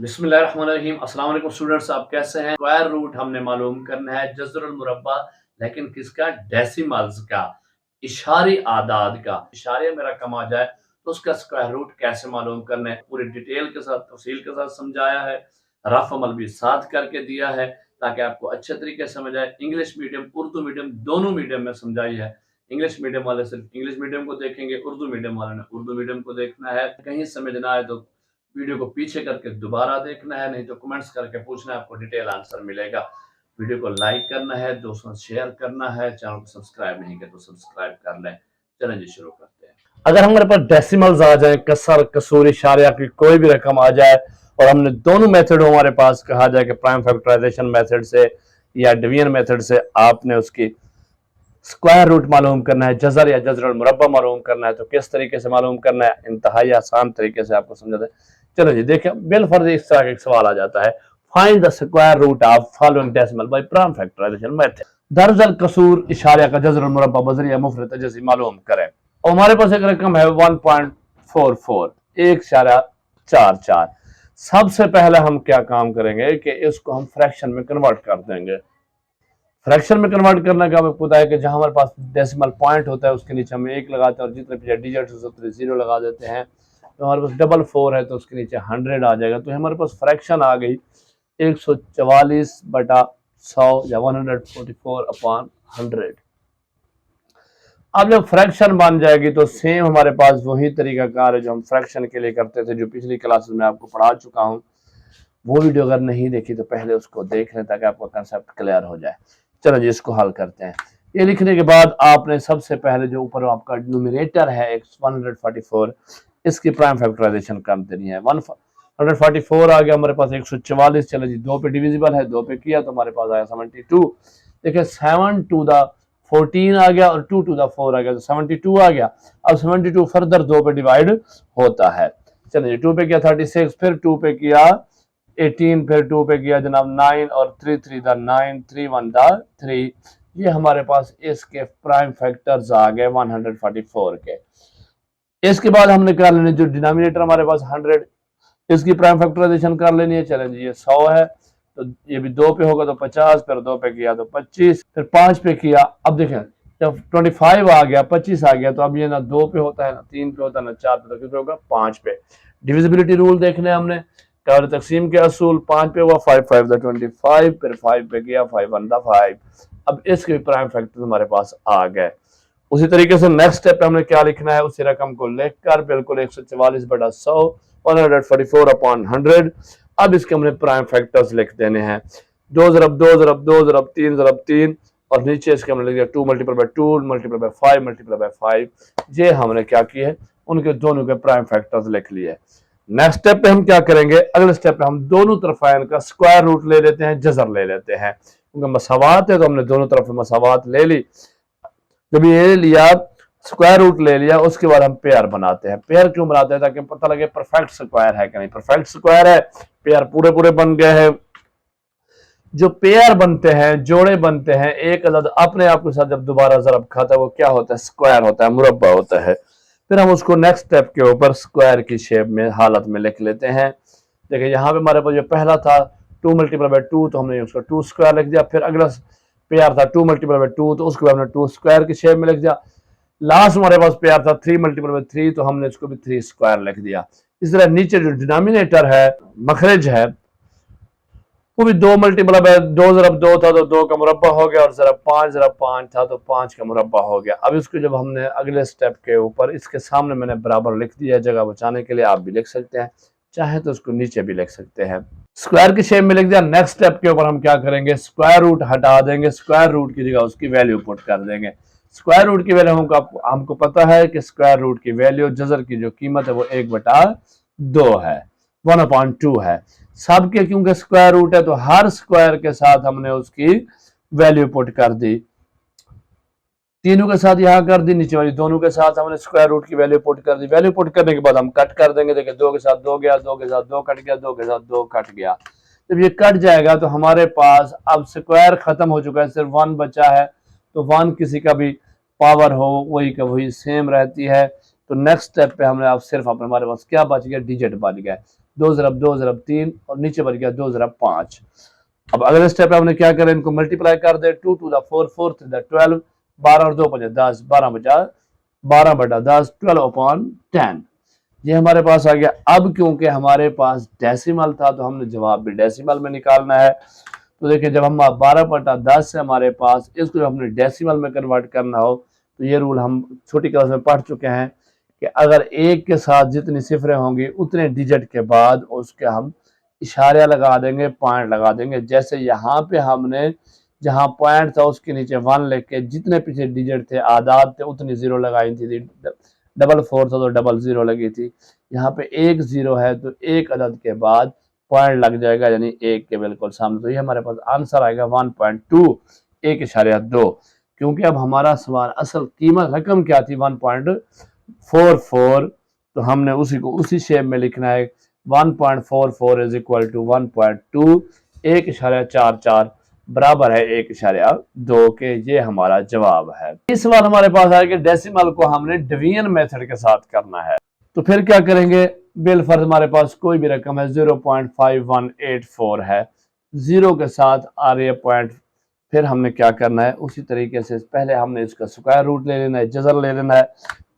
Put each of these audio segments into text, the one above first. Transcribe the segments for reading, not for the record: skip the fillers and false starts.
बिस्मिल्लाहिर्रहमानिर्रहीम। अस्सलाम वालेकुम स्टूडेंट्स, आप कैसे हैं? स्क्वायर रूट हमने मालूम करना है जज़रुल मुरब्बा, लेकिन किसका? डेसिमल्स का, इशारी आदाद का। इशारे में रकम आ जाए तो उसका स्क्वायर रूट कैसे मालूम करना है, पूरी डिटेल के साथ तफसील के साथ समझाया है। रफ अमल भी साथ करके दिया है ताकि आपको अच्छे तरीके से समझ आए। इंग्लिश मीडियम, उर्दू मीडियम, दोनों मीडियम में समझाई है। इंग्लिश मीडियम वाले सिर्फ इंग्लिश मीडियम को देखेंगे, उर्दू मीडियम वाले ने उर्दू मीडियम को देखना है। कहीं समझना है तो वीडियो को पीछे करके दोबारा देखना है, नहीं तो कमेंट्स करके पूछना है, आपको डिटेल आंसर मिलेगा। वीडियो को लाइक करना है, दोस्तों शेयर करना है, चैनल को सब्सक्राइब नहीं किया तो सब्सक्राइब कर लें। चलें जी, शुरू करते हैं। अगर हमारे पास डेसिमल्स आ जाए, कसर, कसूर, इशारिया की कोई भी रकम आ जाए और हमने दोनों मेथड हमारे पास कहा जाए कि प्राइम फैक्टराइजेशन मेथड से या डिवीजन मेथड से आपने उसकी स्क्वायर रूट मालूम करना है, जजर या जजरुल मुरब्बा मालूम करना है, तो किस तरीके से मालूम करना है, इंतहाई आसान तरीके से आपको समझाते हैं। चलो जी देखिए, बिलफर्ज इस तरह का एक सवाल आ जाता है, find the square root of following decimal by prime factorization method. दरअसल कसूर, इशारे का जजरुल मुरब्बा, बजरिया, मुफरत जैसी मालूम करें। और हमारे पास एक रकम है 1.44, 1.44। सबसे पहले हम क्या काम करेंगे कि इसको हम फ्रैक्शन में कन्वर्ट कर देंगे। फ्रैक्शन में कन्वर्ट करने का आपको पता है कि जहां हमारे पास डेसिमल पॉइंट होता है उसके नीचे हम 1 लगाते हैं और जितने पीछे डिजिट उतने 0 लगा देते हैं। तो हमारे पास 4 है तो उसके नीचे 100 आ जाएगा। तो हमारे पास फ्रैक्शन आ गई 144/100 या 144/100। अब जब फ्रैक्शन बन जाएगी तो सेम हमारे पास वही तरीका कार है जो हम फ्रैक्शन के लिए करते थे, जो पिछली क्लासेस में आपको पढ़ा चुका हूँ। वो वीडियो अगर नहीं देखी तो पहले उसको देख लें ताकि आपका कंसेप्ट क्लियर हो जाए। चलो जी, इसको हल करते हैं। ये लिखने के बाद आपने सबसे पहले जो ऊपर आपका न्यूमरेटर है 144, इसकी प्राइम फैक्टराइजेशन कर देनी है। 144 आ गया हमारे पास 144। चलो जी, 2 पे डिविजिबल है, 2 पे किया तो हमारे पास आया 72। देखिए 7 टू द 14 आ गया और 2 टू द 4 आ गया तो 72 आ गया। अब 72 फर्दर 2 पे डिवाइड होता है। चलिए 2 पे किया 36, फिर 2 पे किया 18, फिर 2 पे किया जनाब 9 और 3 3 द 9, 3 1 द 3। ये हमारे पास इसके प्राइम फैक्टर्स आ गए 144 के। इसके बाद हमने कर लेने जो डिनोमिनेटर हमारे पास 100, इसकी प्राइम फैक्टराइजेशन कर लेनी है। चलें जी, ये 100 है तो ये भी 2 पे होगा तो 50, फिर 2 पे किया तो 25, फिर 5 पे किया। अब देखें जब 25 आ गया, 25 आ गया तो अब ये ना 2 पे होता है, ना 3 पे होता है, ना 4 पे, तो किस पे होगा? 5 पे। डिविजिबिलिटी रूल देखने हमने, कर तकसीम के असूल 5 पे हुआ, 5 5 द 25, फिर 5 पे किया 5 1 द 5। अब इसके प्राइम फैक्टर हमारे पास आ गए। उसी तरीके से नेक्स्ट स्टेप पे हमने क्या लिखना है, उसी रकम को लिखकर बिल्कुल 144/100, 144/100। अब इसके हमने प्राइम फैक्टर्स लिख देने हैं, 2 ज़रब 2 ज़रब 2 ज़रब 3 ज़रब 3, और नीचे इसके हमने लिख दिया 2 × 2 × 5 × 5। ये हमने क्या किया है, उनके दोनों के प्राइम फैक्टर्स लिख लिए। नेक्स्ट स्टेप पे हम क्या करेंगे, अगले स्टेप पे हम दोनों तरफ का स्क्वायर रूट ले लेते हैं, जजर ले लेते हैं, क्योंकि मसावात है तो हमने दोनों तरफ मसावात ले ली। जब ये लिया, स्क्वायर रूट ले लिया, उसके बाद हम पेयर बनाते हैं। पेयर क्यों बनाते हैं? ताकि पता लगे परफेक्ट स्क्वायर है कि नहीं। परफेक्ट स्क्वायर है, पेयर पूरे पूरे बन गए हैं। जो पेयर बनते हैं, जोड़े बनते हैं, एक अदद अपने आप के साथ जब दोबारा ज़रब खाता है वो क्या होता है? स्क्वायर होता है, मुरब्बा होता है। फिर हम उसको नेक्स्ट स्टेप के ऊपर स्क्वायर की शेप में, हालत में लिख लेते हैं। देखिए यहाँ पे हमारे पास जो पहला था 2 × 2, तो हमने उसका 2 स्क्वायर लिख दिया। फिर अगला पेयर था 2 × 2, तो उसको हमने 2 स्क्वायर की शेप में लिख दिया। लास्ट हमारे पास पेयर था 3 × 3, तो हमने इसको भी 3 स्क्वायर लिख दिया। इस तरह नीचे जो डिनोमिनेटर है, मखरज है, वो भी 2 × 2 ज़रब 2 था तो 2 का मुरब्बा हो गया, और ज़रब 5 ज़रब 5 था तो 5 का मुरब्बा हो गया। अब इसको जब हमने अगले स्टेप के ऊपर, इसके सामने मैंने बराबर लिख दिया जगह बचाने के लिए, आप भी लिख सकते हैं, चाहे तो उसको नीचे भी लिख सकते हैं। स्क्वायर की शेप में लिख दिया। नेक्स्ट स्टेप के ऊपर हम क्या करेंगे, स्क्वायर रूट हटा देंगे, स्क्वायर रूट की जगह उसकी वैल्यू पुट कर देंगे। स्क्वायर रूट की वैल्यू हमको पता है कि स्क्वायर रूट की वैल्यू, जजर की जो कीमत है वो 1/2 है, 1/2 है। सबके क्योंकि स्क्वायर रूट है तो हर स्क्वायर के साथ हमने उसकी वैल्यू पुट कर दी। तीनों के साथ यहाँ कर दी, नीचे वाली दोनों के साथ हमने स्क्वायर रूट की वैल्यू पुट कर दी। वैल्यू पुट करने के बाद हम कट कर देंगे। देखिए 2 के साथ 2 गया, 2 के साथ 2 कट गया, 2 के साथ 2 कट गया। जब ये कट जाएगा तो हमारे पास अब स्क्वायर खत्म हो चुका है, सिर्फ 1 बचा है। तो 1 किसी का भी पावर हो वही का वही सेम रहती है। तो नेक्स्ट स्टेप पे हमने अब सिर्फ हमारे पास क्या बच गया, डिजिट बच गया। 2 ज़रब 2 ज़रब 3 और नीचे बच गया 2 ज़रब 5। अब अगले स्टेप पे हमने क्या करें, इनको मल्टीप्लाई कर दे। 2 टू द 4 4 3 द 12, 12 और 2 5 10, 12 बचा 12 बटा 10, 12 अपॉन 10। ये हमारे पास आ गया। अब क्योंकि हमारे पास डेसिमल था तो हमने जवाब भी डेसिमल में निकालना है। तो देखिए जब हम 12 बटा 10 है हमारे पास, इसको जब हमने डेसिमल में कन्वर्ट करना हो तो ये रूल हम छोटी क्लास में पढ़ चुके हैं कि अगर एक के साथ जितनी सिफरें होंगी उतने डिजिट के बाद उसके हम इशारे लगा देंगे, पॉइंट लगा देंगे। जैसे यहाँ पे हमने जहाँ पॉइंट था उसके नीचे 1 लेके जितने पीछे डिजिट थे आदाद थे उतनी जीरो लगाई थी। डबल 4 था तो डबल 0 लगी थी। यहाँ पे एक 0 है तो एक अदद के बाद पॉइंट लग जाएगा, यानी एक के बिल्कुल सामने। तो ये हमारे पास आंसर आएगा 1.2 1.2, क्योंकि अब हमारा सवाल असल कीमत रकम क्या थी 1.44, तो हमने उसी को उसी शेप में लिखना है। 1.44 इज इक्वल टू 1.2 1.44 बराबर है 1.2 के। ये हमारा जवाब है। इस सवाल हमारे पास है कि डेसिमल को हमने डिवीजन मेथड के साथ करना है। तो फिर क्या करेंगे, बिलफर्ज हमारे पास कोई भी रकम है 0.5184 है, 0 के साथ आ रही है पॉइंट। फिर हमने क्या करना है, उसी तरीके से पहले हमने इसका स्क्वायर रूट ले लेना है, जजर ले लेना है।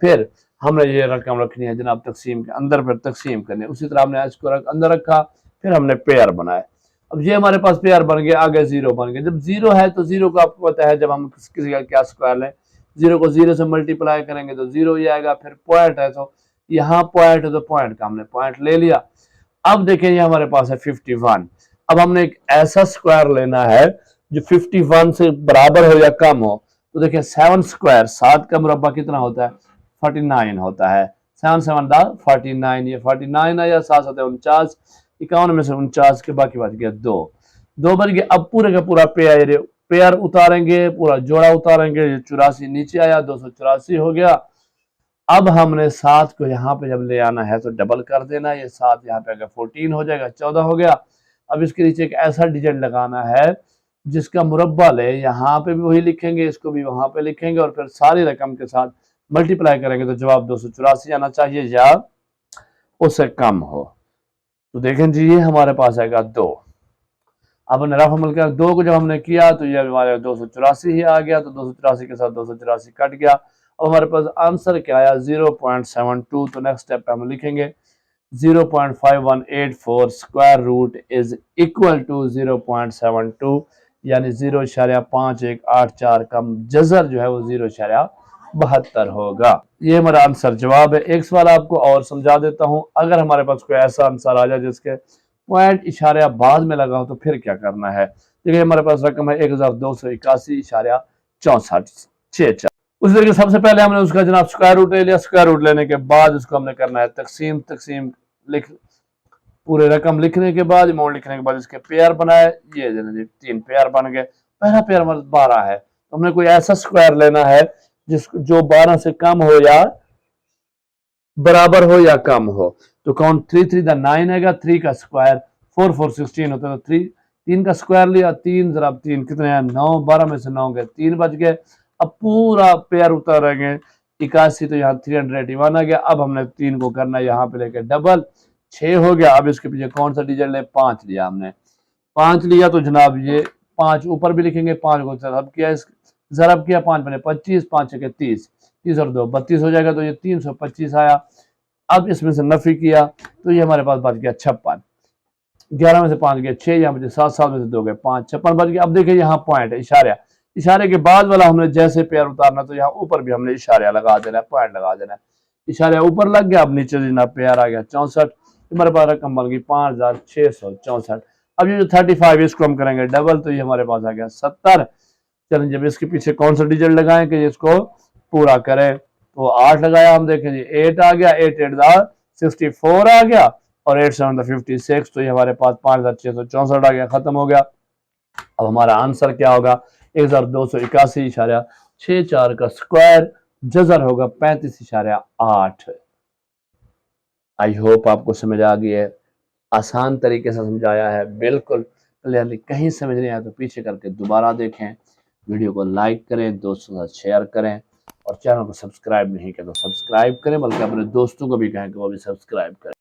फिर हमने ये रकम रखनी है जनाब तकसीम के अंदर, फिर तकसीम करनी है। उसी तरह हमने इसको अंदर रखा, फिर हमने पेयर बनाए। अब ये हमारे पास पेयर बन गया, आगे 0 बन गया। जब 0 है तो 0 को आपको पता है जब हम किसी का क्या स्क्वायर लें, 0 को 0 से मल्टीप्लाई करेंगे तो 0 ही आएगा। फिर पॉइंट है तो यहाँ पॉइंट है तो पॉइंट का हमने पॉइंट ले लिया। अब देखें ये हमारे पास है 51। अब हमने एक ऐसा स्क्वायर लेना है जो 51 से बराबर हो या कम हो। तो देखिए 7 स्क्वायर, 7 का मुरब्बा कितना होता है 49 होता है। 7 7 49, ये 49 है या 7 7 49, 51 में से 49 के बाकी बच गया 2 बच गया। अब पूरे का पूरा पेयर उतारेंगे, पूरा जोड़ा उतारेंगे। 84 नीचे आया, 284 हो गया। अब हमने 7 को यहाँ पे जब ले आना है तो डबल कर देना, ये 7 यहाँ पे अगर 14 हो जाएगा, 14 हो गया। अब इसके नीचे एक ऐसा डिजिट लगाना है जिसका मुरब्बा ले, यहाँ पे भी वही लिखेंगे, इसको भी वहां पे लिखेंगे और फिर सारी रकम के साथ मल्टीप्लाई करेंगे तो जवाब 284 आना चाहिए या उससे कम हो। तो देखें जी ये हमारे पास आएगा 2। अब हमने रफ अमल किया, 2 को जब हमने किया तो ये हमारे 284 ही आ गया। तो 284 के साथ 284 कट गया। अब हमारे पास आंसर क्या आया 0.72। तो नेक्स्ट स्टेप पे हम लिखेंगे 0.5184 square root is equal to 0.72, यानी 0.5184 का जजर जो है वो 0.72 होगा। ये हमारा आंसर जवाब है। एक सवाल आपको और समझा देता हूं, अगर हमारे पास कोई ऐसा आंसर आ जाए जिसके पॉइंट इशारा बाद में लगा हो तो फिर क्या करना है। देखिए हमारे पास रकम है 1281.64 उस तरीके सबसे पहले हमने उसका जनाब स्क्वायर रूट ले लिया। स्क्वायर रूट लेने के बाद उसको हमने करना है तकसीम। तकसीम लिख पूरे रकम लिखने के बाद, अमाउंट लिखने के बाद इसके पेयर बनाए। ये 3 पेयर बन गए। पहला पेयर हमारा 12 है, तो हमने कोई ऐसा स्क्वायर लेना है जो 12 से कम हो या बराबर हो या कम हो। तो काउंट 3 3 द 9 आएगा, 3 का स्क्वायर 4 4 16 होता है। तो 3 का स्क्वायर लिया, 3 ज़रब 3 कितने हैं 9, 12 में से 9 गए 3 बच गए। अब पूरा पेयर उतारेंगे 81, तो यहाँ 381 आ गया। अब हमने 3 को करना है यहाँ पे लेके डबल, 6 हो गया। अब इसके पीछे कौन सा डिजिट ले, 5 लिया हमने। 5 लिया तो जनाब ये 5 ऊपर भी लिखेंगे, 5 को ज़रब किया 5 बने 25, 5 के 30, 30 और 2 32 हो जाएगा। तो ये 325 आया। अब इसमें से नफी किया तो ये हमारे पास बच गया 56। 11 में से 5 गए 6, यहाँ बचे 7, 7 में से 2 गए 5, 56 बच गया। अब देखिए यहाँ पॉइंट है, इशारे के बाद वाला हमने जैसे पेयर उतारना तो यहाँ ऊपर भी हमने इशारा लगा देना है, पॉइंट लगा देना है। इशारा ऊपर लग गया। अब नीचे जितना पेयर आ गया 64। हमारे पास रकम बन गई 5664। अब ये जो 35 इसको हम करेंगे डबल, तो ये हमारे पास आ गया 70। चलें जब इसके पीछे कौन सा डिजिट लगाएं कि इसको पूरा करें, तो 8 लगाया हम, देखें जी 8 आ गया, 8 8 64 आ गया और 8 7 56। तो ये हमारे पास 5664 आ गया, खत्म हो गया। अब हमारा आंसर क्या होगा 1281.64 का स्क्वायर जजर होगा 35.8। आई होप आपको समझ आ गई है, आसान तरीके से समझाया है, बिल्कुल क्लियरली। कहीं समझ नहीं आया तो पीछे करके दोबारा देखें। वीडियो को लाइक करें, दोस्तों के साथ शेयर करें और चैनल को सब्सक्राइब नहीं किया तो सब्सक्राइब करें, बल्कि अपने दोस्तों को भी कहें कि वो भी सब्सक्राइब करें।